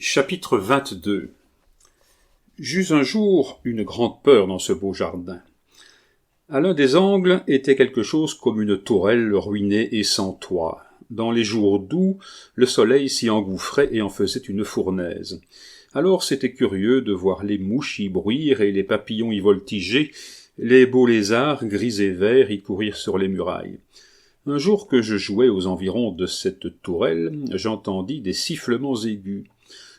Chapitre 22. J'eus un jour une grande peur dans ce beau jardin. À l'un des angles était quelque chose comme une tourelle ruinée et sans toit. Dans les jours doux, le soleil s'y engouffrait et en faisait une fournaise. Alors c'était curieux de voir les mouches y bruire et les papillons y voltiger, les beaux lézards gris et verts y courir sur les murailles. Un jour que je jouais aux environs de cette tourelle, j'entendis des sifflements aigus.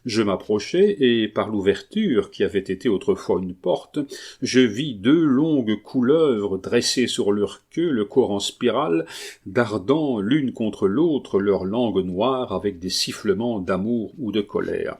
Je m'approchai, et par l'ouverture, qui avait été autrefois une porte, je vis deux longues couleuvres dressées sur leur queue, le corps en spirale, dardant l'une contre l'autre leur langue noire avec des sifflements d'amour ou de colère.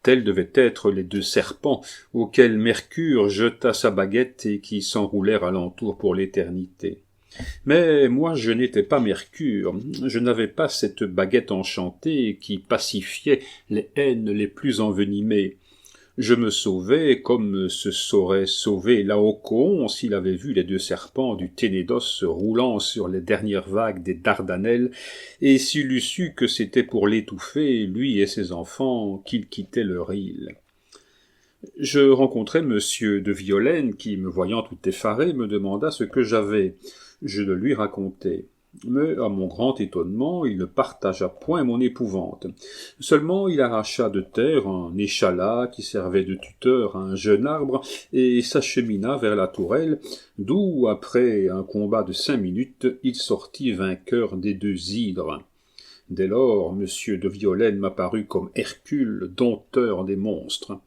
Tels devaient être les deux serpents auxquels Mercure jeta sa baguette et qui s'enroulèrent alentour pour l'éternité. Mais moi je n'étais pas Mercure, je n'avais pas cette baguette enchantée qui pacifiait les haines les plus envenimées. Je me sauvais comme se saurait sauver Laocoon s'il avait vu les deux serpents du Ténédos roulant sur les dernières vagues des Dardanelles, et s'il eût su que c'était pour l'étouffer, lui et ses enfants, qu'ils quittaient leur île. Je rencontrai monsieur de Violaine qui, me voyant tout effaré, me demanda ce que j'avais. Je le lui racontai. Mais, à mon grand étonnement, il ne partagea point mon épouvante. Seulement, il arracha de terre un échalas qui servait de tuteur à un jeune arbre et s'achemina vers la tourelle, d'où, après un combat de 5 minutes, il sortit vainqueur des deux hydres. Dès lors, monsieur de Violaine m'apparut comme Hercule, dompteur des monstres.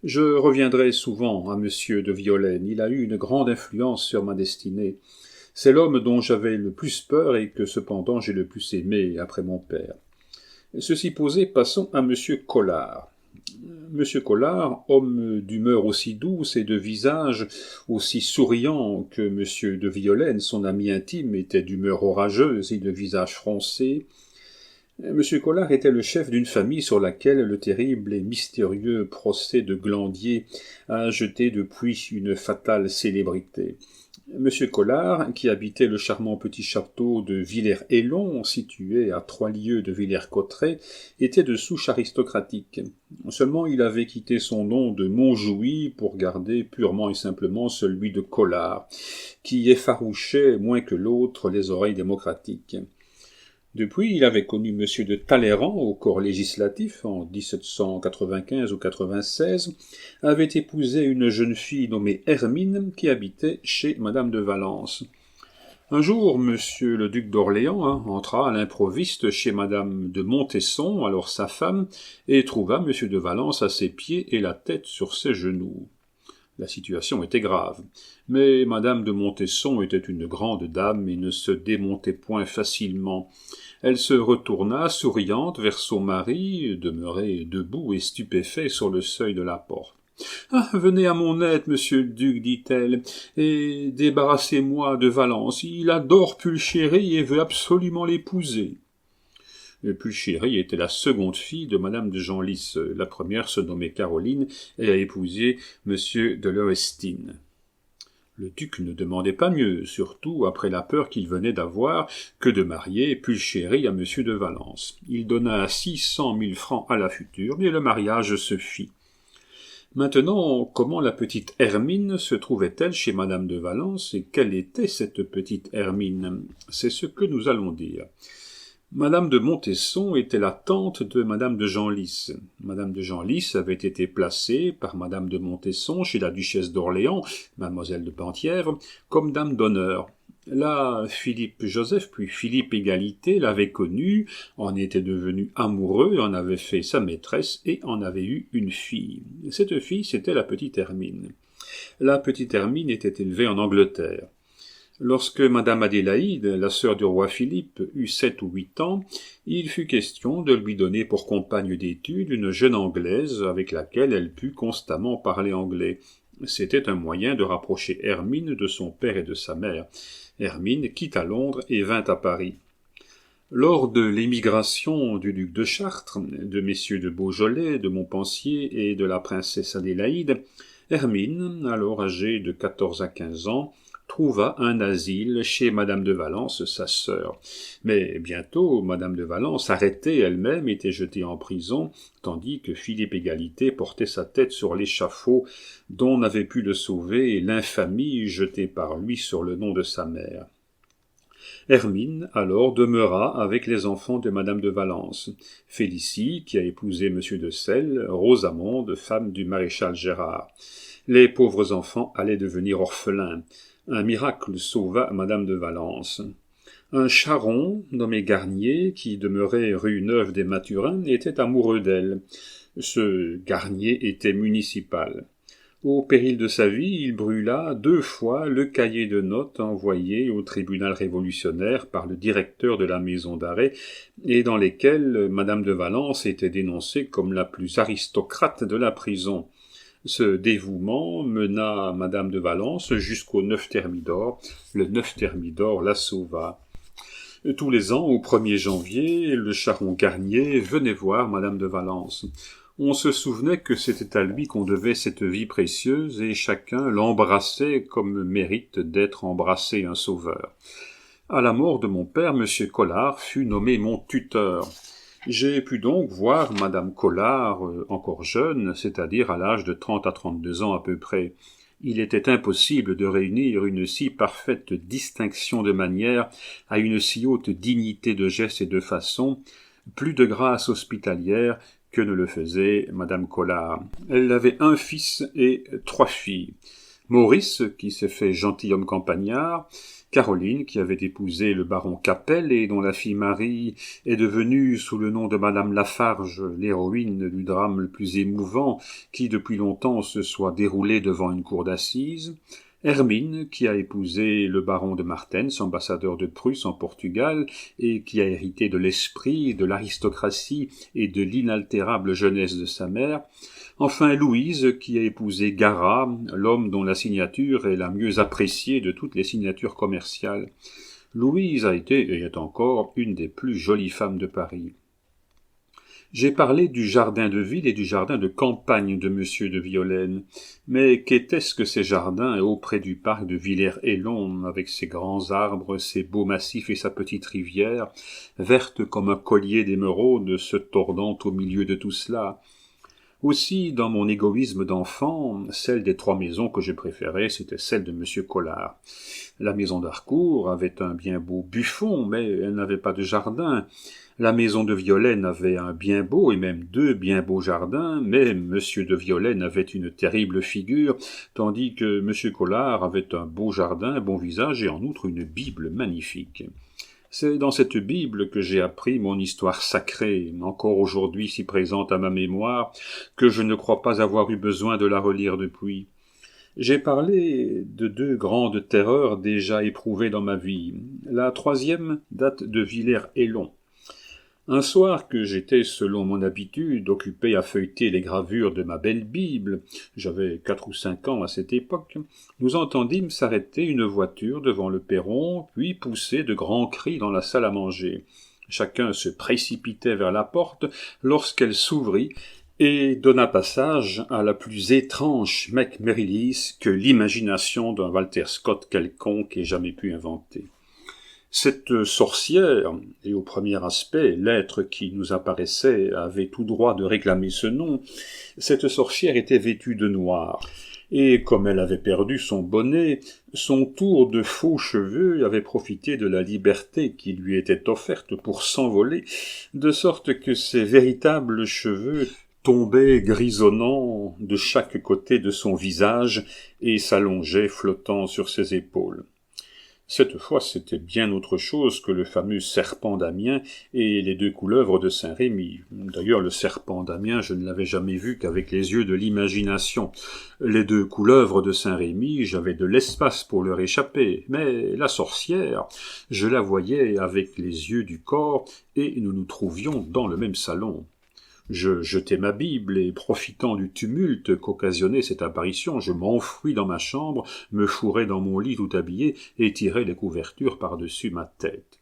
Je reviendrai souvent à monsieur de Violaine, il a eu une grande influence sur ma destinée. C'est l'homme dont j'avais le plus peur et que cependant j'ai le plus aimé après mon père. Ceci posé, passons à monsieur Collard. Monsieur Collard, homme d'humeur aussi douce et de visage aussi souriant que monsieur de Violaine, son ami intime, était d'humeur orageuse et de visage froncé. Monsieur Collard était le chef d'une famille sur laquelle le terrible et mystérieux procès de Glandier a jeté depuis une fatale célébrité. Monsieur Collard, qui habitait le charmant petit château de Villers-Élon, situé à 3 lieues de Villers-Cotterêts, était de souche aristocratique. Seulement il avait quitté son nom de Montjouy pour garder purement et simplement celui de Collard, qui effarouchait moins que l'autre les oreilles démocratiques. Depuis, il avait connu M. de Talleyrand au corps législatif en 1795 ou 96, avait épousé une jeune fille nommée Hermine qui habitait chez Madame de Valence. Un jour, M. le duc d'Orléans entra à l'improviste chez Madame de Montesson, alors sa femme, et trouva M. de Valence à ses pieds et la tête sur ses genoux. La situation était grave, mais Madame de Montesson était une grande dame et ne se démontait point facilement. Elle se retourna, souriante, vers son mari, demeuré debout et stupéfait sur le seuil de la porte. « Ah, venez à mon aide, monsieur le duc, dit-elle, et débarrassez-moi de Valence. Il adore Pulchéry et veut absolument l'épouser. » Pulchéry était la seconde fille de madame de Genlis. La première se nommait Caroline et a épousé monsieur de Loestine. Le duc ne demandait pas mieux, surtout après la peur qu'il venait d'avoir, que de marier Pulchéry à monsieur de Valence. Il donna 600 000 francs à la future, et le mariage se fit. Maintenant, comment la petite Hermine se trouvait-elle chez madame de Valence, et quelle était cette petite Hermine? C'est ce que nous allons dire. Madame de Montesson était la tante de madame de Genlis. Madame de Genlis avait été placée par madame de Montesson chez la duchesse d'Orléans, mademoiselle de Penthièvre, comme dame d'honneur. Là, Philippe Joseph, puis Philippe Égalité, l'avait connue, en était devenu amoureux, en avait fait sa maîtresse et en avait eu une fille. Cette fille, c'était la petite Hermine. La petite Hermine était élevée en Angleterre. Lorsque madame Adélaïde, la sœur du roi Philippe, eut 7 ou 8 ans, il fut question de lui donner pour compagne d'études une jeune Anglaise avec laquelle elle put constamment parler anglais. C'était un moyen de rapprocher Hermine de son père et de sa mère. Hermine quitta Londres et vint à Paris. Lors de l'émigration du duc de Chartres, de messieurs de Beaujolais, de Montpensier et de la princesse Adélaïde, Hermine, alors âgée de 14 à 15 ans, trouva un asile chez madame de Valence, sa sœur. Mais bientôt, madame de Valence, arrêtée elle-même, était jetée en prison, tandis que Philippe Égalité portait sa tête sur l'échafaud dont n'avait pu le sauver l'infamie jetée par lui sur le nom de sa mère. Hermine, alors, demeura avec les enfants de madame de Valence. Félicie, qui a épousé monsieur de Celles, Rosamonde, femme du maréchal Gérard. Les pauvres enfants allaient devenir orphelins. Un miracle sauva madame de Valence. Un charron, nommé Garnier, qui demeurait rue Neuve des Mathurins, était amoureux d'elle. Ce Garnier était municipal. Au péril de sa vie, il brûla 2 fois le cahier de notes envoyé au tribunal révolutionnaire par le directeur de la maison d'arrêt et dans lesquels madame de Valence était dénoncée comme la plus aristocrate de la prison. Ce dévouement mena madame de Valence jusqu'au 9 Thermidor. Le 9 Thermidor la sauva. Tous les ans, au 1er janvier, le charron Garnier venait voir madame de Valence. On se souvenait que c'était à lui qu'on devait cette vie précieuse, et chacun l'embrassait comme mérite d'être embrassé un sauveur. À la mort de mon père, M. Collard fut nommé mon tuteur. J'ai pu donc voir madame Collard, encore jeune, c'est-à-dire à l'âge de 30 à 32 ans à peu près. Il était impossible de réunir une si parfaite distinction de manières à une si haute dignité de gestes et de façon, plus de grâce hospitalière que ne le faisait madame Collard. Elle avait un fils et 3 filles. Maurice, qui s'est fait gentilhomme campagnard, Caroline, qui avait épousé le baron Capel et dont la fille Marie est devenue, sous le nom de madame Lafarge, l'héroïne du drame le plus émouvant qui depuis longtemps se soit déroulé devant une cour d'assises, Hermine, qui a épousé le baron de Martens, ambassadeur de Prusse en Portugal, et qui a hérité de l'esprit, de l'aristocratie et de l'inaltérable jeunesse de sa mère. Enfin Louise, qui a épousé Garat, l'homme dont la signature est la mieux appréciée de toutes les signatures commerciales. Louise a été, et est encore, une des plus jolies femmes de Paris. J'ai parlé du jardin de ville et du jardin de campagne de monsieur de Violaine. Mais qu'était-ce que ces jardins auprès du parc de Villers-Élon, avec ses grands arbres, ses beaux massifs et sa petite rivière, verte comme un collier d'émeraude se tordant au milieu de tout cela? Aussi, dans mon égoïsme d'enfant, celle des 3 maisons que je préférais, c'était celle de monsieur Collard. La maison d'Harcourt avait un bien beau buffon, mais elle n'avait pas de jardin. La maison de Violaine avait un bien beau et même 2 bien beaux jardins, mais monsieur de Violaine avait une terrible figure, tandis que monsieur Collard avait un beau jardin, un bon visage et en outre une Bible magnifique. C'est dans cette Bible que j'ai appris mon histoire sacrée, encore aujourd'hui si présente à ma mémoire, que je ne crois pas avoir eu besoin de la relire depuis. J'ai parlé de 2 grandes terreurs déjà éprouvées dans ma vie. La 3e date de Villers-Élon. Un soir que j'étais, selon mon habitude, occupé à feuilleter les gravures de ma belle Bible, j'avais 4 ou 5 ans à cette époque, nous entendîmes s'arrêter une voiture devant le perron, puis pousser de grands cris dans la salle à manger. Chacun se précipitait vers la porte lorsqu'elle s'ouvrit et donna passage à la plus étrange Mac-Merrilis que l'imagination d'un Walter Scott quelconque ait jamais pu inventer. Cette sorcière, et au premier aspect, l'être qui nous apparaissait avait tout droit de réclamer ce nom, cette sorcière était vêtue de noir, et comme elle avait perdu son bonnet, son tour de faux cheveux avait profité de la liberté qui lui était offerte pour s'envoler, de sorte que ses véritables cheveux tombaient grisonnants de chaque côté de son visage et s'allongeaient flottant sur ses épaules. Cette fois, c'était bien autre chose que le fameux serpent d'Amiens et les 2 couleuvres de Saint-Rémy. D'ailleurs, le serpent d'Amiens, je ne l'avais jamais vu qu'avec les yeux de l'imagination. Les 2 couleuvres de Saint-Rémy, j'avais de l'espace pour leur échapper. Mais la sorcière, je la voyais avec les yeux du corps et nous nous trouvions dans le même salon. Je jetai ma Bible et, profitant du tumulte qu'occasionnait cette apparition, je m'enfuis dans ma chambre, me fourrai dans mon lit tout habillé et tirai les couvertures par-dessus ma tête.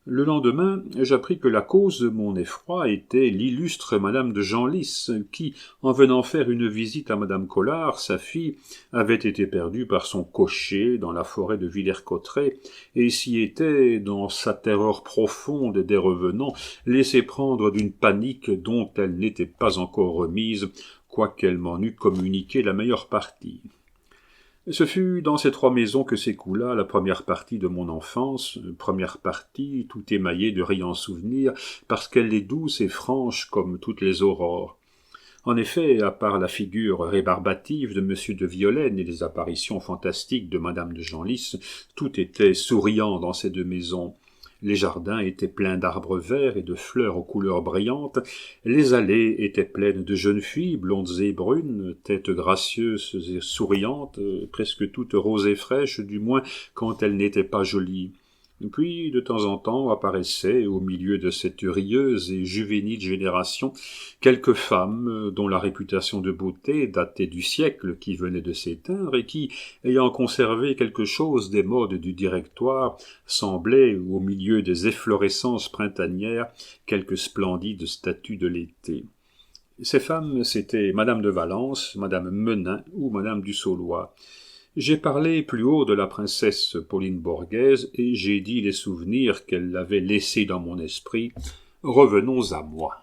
Le lendemain, j'appris que la cause de mon effroi était l'illustre madame de Genlis, qui, en venant faire une visite à madame Collard, sa fille, avait été perdue par son cocher dans la forêt de Villers-Cotterêts, et s'y était, dans sa terreur profonde des revenants, laissé prendre d'une panique dont elle n'était pas encore remise, quoiqu'elle m'en eût communiqué la meilleure partie. Ce fut dans ces 3 maisons que s'écoula la première partie de mon enfance, première partie tout émaillée de riants souvenirs, parce qu'elle est douce et franche comme toutes les aurores. En effet, à part la figure rébarbative de M. de Violaine et les apparitions fantastiques de Mme de Genlis, tout était souriant dans ces 2 maisons. Les jardins étaient pleins d'arbres verts et de fleurs aux couleurs brillantes, les allées étaient pleines de jeunes filles, blondes et brunes, têtes gracieuses et souriantes, presque toutes roses et fraîches, du moins quand elles n'étaient pas jolies. Puis, de temps en temps, apparaissaient, au milieu de cette rieuse et juvénile génération, quelques femmes dont la réputation de beauté datait du siècle qui venait de s'éteindre et qui, ayant conservé quelque chose des modes du directoire, semblaient, au milieu des efflorescences printanières, quelques splendides statues de l'été. Ces femmes, c'étaient madame de Valence, madame Menin ou madame du Saulois. J'ai parlé plus haut de la princesse Pauline Borghese, et j'ai dit les souvenirs qu'elle avait laissés dans mon esprit. Revenons à moi.